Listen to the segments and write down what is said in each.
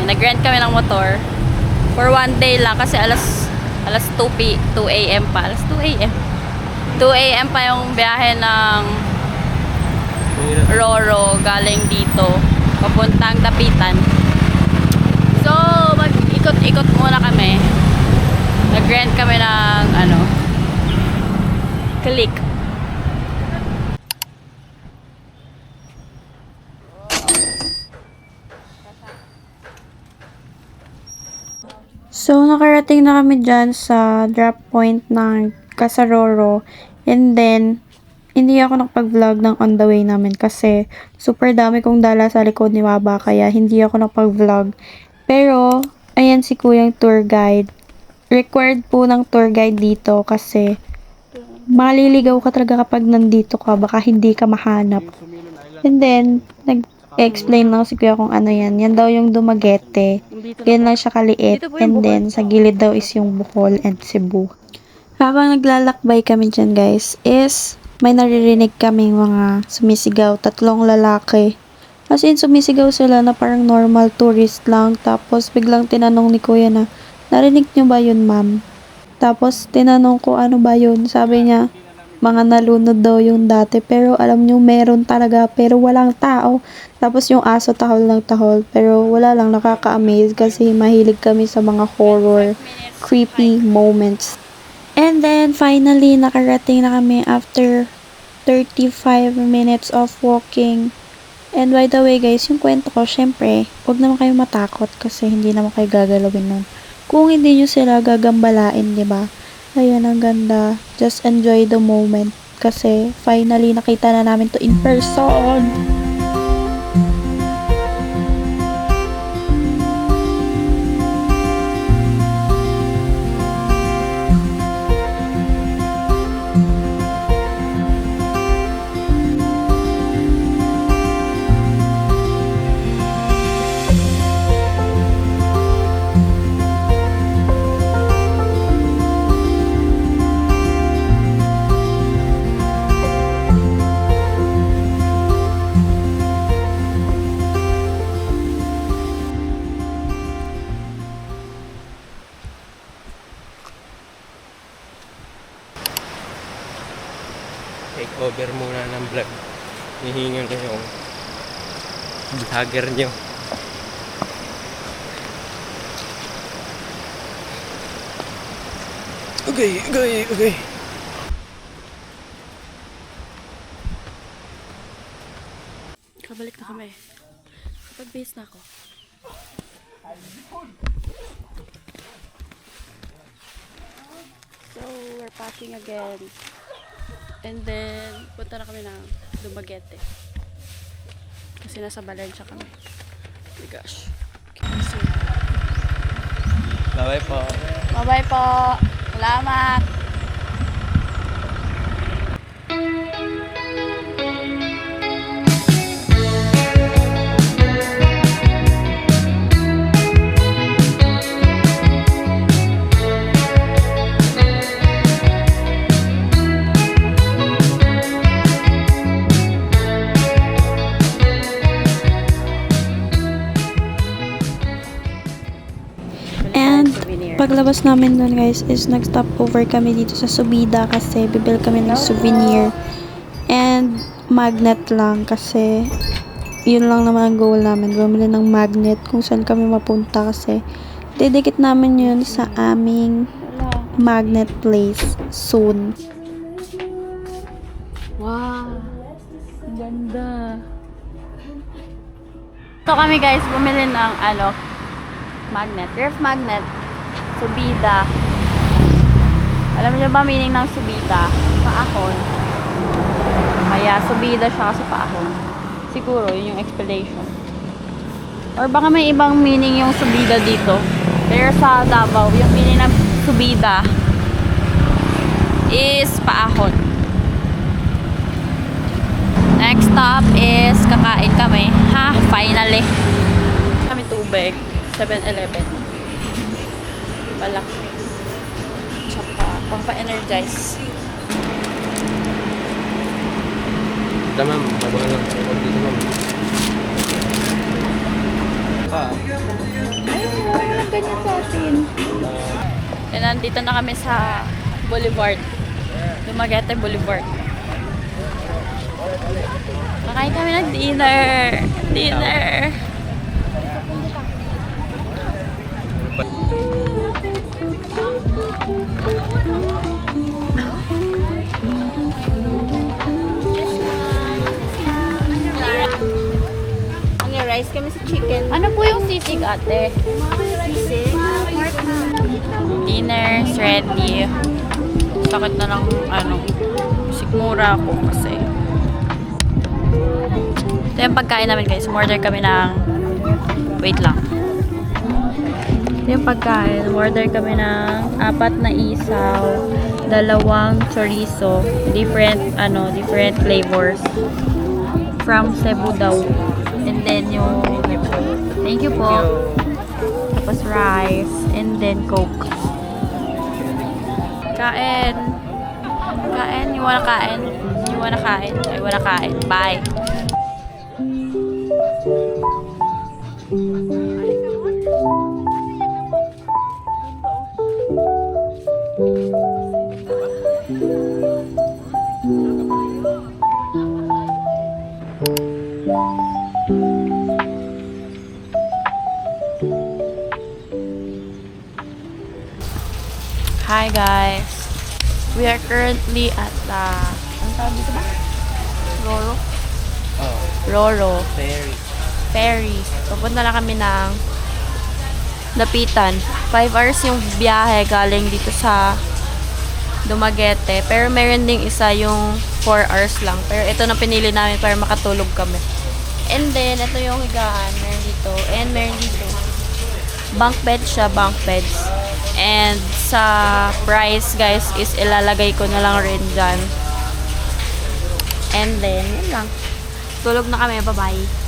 nag-rent kami ng motor for 1 day lang kasi alas 2 a.m. pa. Alas 2 a.m. 2 a.m. pa yung biyahe ng Roro galing dito papuntang Dapitan. So, mag-ikot-ikot muna kami. Nag-rent kami ng Click. So, nakarating na kami dyan sa drop point ng Casaroro. And then, hindi ako nakapag-vlog ng on the way namin kasi super dami kong dala sa likod ni Baba kaya hindi ako nakapag-vlog. Pero, ayan si Kuyang tour guide. Required po ng tour guide dito kasi maliligaw ka talaga kapag nandito ka, baka hindi ka mahanap. And then, nag-explain lang si Kuya kung ano yan. Yan daw yung Dumaguete. Ganyan lang siya kaliit. And then, sa gilid daw is yung Bohol and Cebu. Habang naglalakbay kami dyan guys, is may naririnig kaming mga sumisigaw, 3 lalaki. As in, sumisigaw sila na parang normal tourist lang. Tapos, biglang tinanong ni Kuya na, narinig nyo ba yun, ma'am? Tapos, tinanong ko, ano ba yun? Sabi niya, mga nalunod daw yung dati. Pero, alam nyo, meron talaga. Pero, walang tao. Tapos, yung aso tahol ng tahol. Pero, wala lang, nakaka-amaze. Kasi, mahilig kami sa mga horror, creepy moments. And then, finally, nakarating na kami after 35 minutes of walking. And by the way, guys, yung kwento ko, syempre, huwag naman kayo matakot kasi hindi naman kayo gagalawin nun. Kung hindi nyo sila gagambalain, di ba? Ayan, ang ganda. Just enjoy the moment. Kasi, finally, nakita na namin to in person. Take over muna ng vlog. Hihingan ko yung vlogger nyo. Okay. Kabalik na kami. Kapag-base na ako. So, we're passing again. And then, punta na kami ng Dumaguete. Kasi nasa Valencia kami. Oh my gosh. Okay, so, Bye-bye po. bye-bye po. Salamat. And, paglabas namin dun guys is nag-stop over kami dito sa Subida kasi bibili kami ng souvenir. And, magnet lang kasi yun lang naman ang goal namin. Bumili ng magnet kung saan kami mapunta kasi didikit namin yun sa aming magnet place soon. Wow. Ang ganda. So kami guys, bumili ng magnet. Ref magnet. Subida. Alam niyo ba meaning ng subida? Paahon. Kaya subida siya kasi paahon. Siguro, yun yung explanation. Or baka may ibang meaning yung subida dito. Pero sa Davao, yung meaning ng subida is paahon. Next stop is kakain kami. Ha? Finally. Kami tubig. 7-Eleven. Malaki. Tsaka, pampa-energize. Ito ma'am, bago lang. Huwag dito ma'am. ka. Walang ganyan sa atin. And nandito na kami sa Boulevard. Dumaguete Boulevard. Nakain kami ng dinner. Dinner. Ano, rice kami sa chicken. Ano po yung sisig, ate? Sisig. Dinner is ready. Sakit na ng sigmura ako kasi. Ito yung pagkain namin, guys. Order kami ng wait lang. Ito yung pagkain. Order kami ng 4 na isaw, 2 chorizo, different flavors from Cebu daw. And then yung thank you po. Tapos rice and then coke. Kain. Kain. You wanna kain? You wanna kain? I wanna kain. Bye. Hi guys. We are currently at the ano tawag dito ba? Roro? Oh, Roro. very. Ferry. Papunta na kami ng Dapitan. 5 hours yung biyahe galing dito sa Dumaguete. Pero meron ding isa yung 4 hours lang. Pero ito na pinili namin para makatulog kami. And then, ito yung higaan. Meron dito. And meron dito. Bunk bed siya. Bunk beds. And sa price, guys, is ilalagay ko na lang rin dyan. And then, yun lang. Tulog na kami. Bye-bye.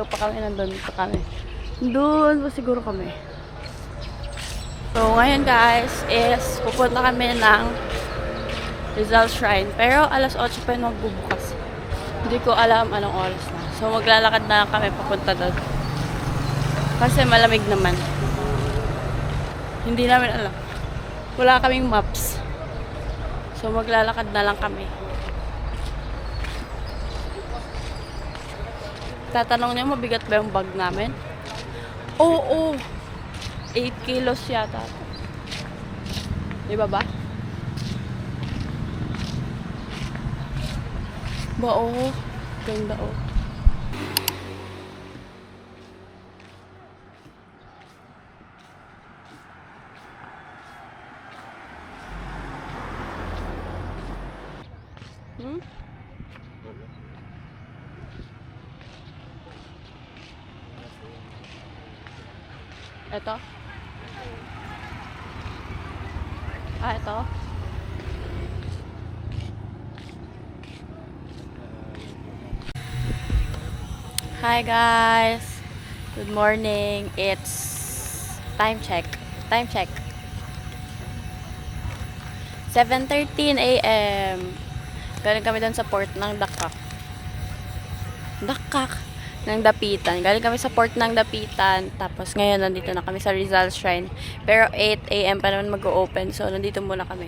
Siguro pa kami nandun pa kami. Doon pa siguro kami. So, ngayon guys, is pupunta kami ng Rizal Shrine. Pero alas 8 pa yung magbubukas. Hindi ko alam anong oras na. So, maglalakad na lang kami papunta doon. Kasi malamig naman. Hindi namin alam. Wala kaming maps. So, maglalakad na lang kami. Tatanong niya, mabigat ba yung bag namin? Oo. 8 kilos yata. Di ba ba? Ba, oo. Ganda, oh. Hmm? Ito? Ah, ito? Hi guys! Good morning. It's time check. Time check. 7:13 a.m. Galing kami doon sa port ng Dakak. Ng Dapitan. Galing kami sa port ng Dapitan. Tapos ngayon nandito na kami sa Rizal Shrine. Pero 8 a.m. pa naman mag-o-open. So nandito muna kami.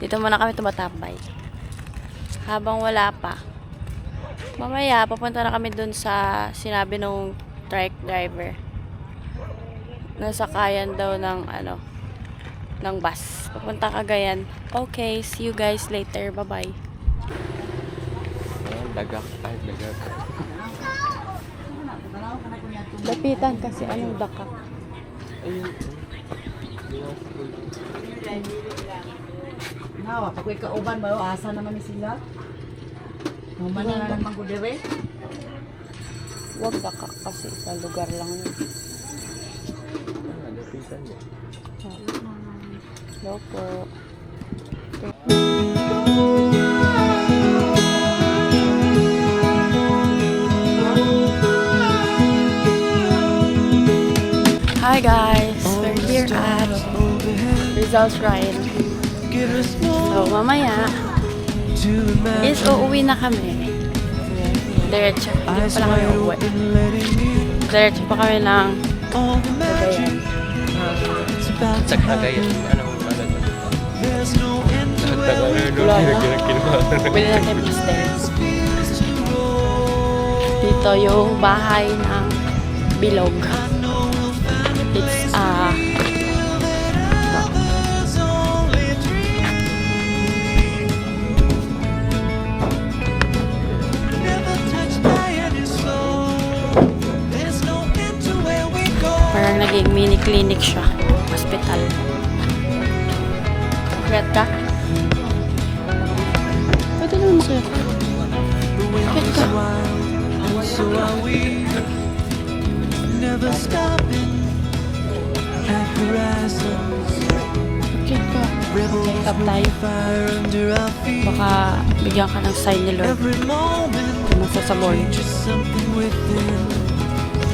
Dito muna kami tumatambay. Habang wala pa. Mamaya, papunta na kami dun sa sinabi nung trike driver. Nasakayan daw ng ng bus. Papunta Cagayan. Okay, see you guys later. Bye-bye. Dagak. Ay, dagak. Dapitan kasi anong Dakak? Ayun. Nawa, pag may kauban ba, asa naman ni sila? Mamana na naman ko dire. Huwag Dakak kasi sa lugar lang yun. Dapitan niya. Hello po. Hi guys! We're here at Rizal Shrine. So mamaya is uuwi na kami. Diretso. Hindi pa lang kami uuwi. Diretso pa kami ng Cagayan. Sa Cagayan. Ano to? Wala na. Pwede natin pastel. Dito yung bahay ng bilog. It's parang naging mini clinic siya. Hospital. Kuyat ka? Pwede naman sa'yo. Kuyat ka. Never stopping at horizons. Kuyat ka. Check up tayo. Fire under our feet. Baka bigyan ka ng sign ni Lord. Every moment Naman sa sabon. changes something within.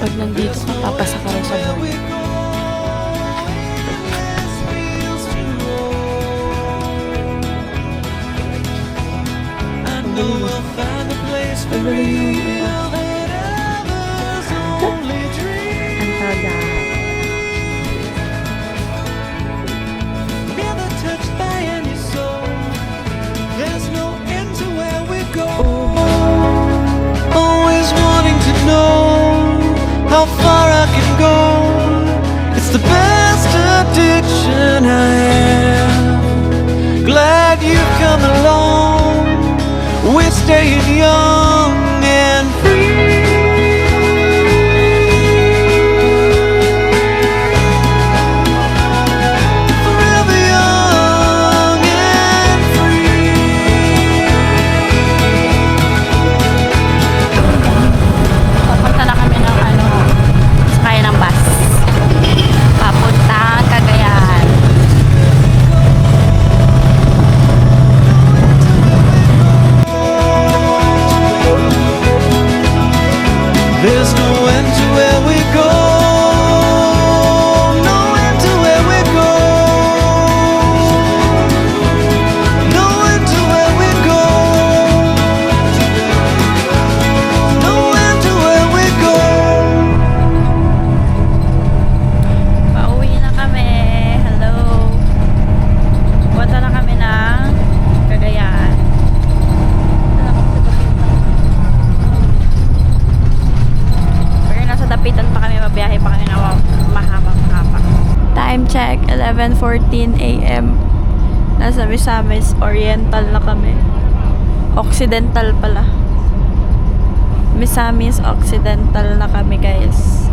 Pag nandito ka, papasa ka rin sa Where sabon. we go, this feels true. I know we'll find a place for real that others only dream. Ang taga. Never touched by any soul. There's no end to where we go. Always wanting to know how far I can go. It's the best addiction I have. Glad you've come along. We're staying young and free. Forever young and free. Papunta na kami ng sakay ng bus. Papunta Cagayan. Parang mahaba. Time check, 11:14 a.m. Nasa Misamis Oriental na kami. Occidental pala. Misamis Occidental na kami, guys.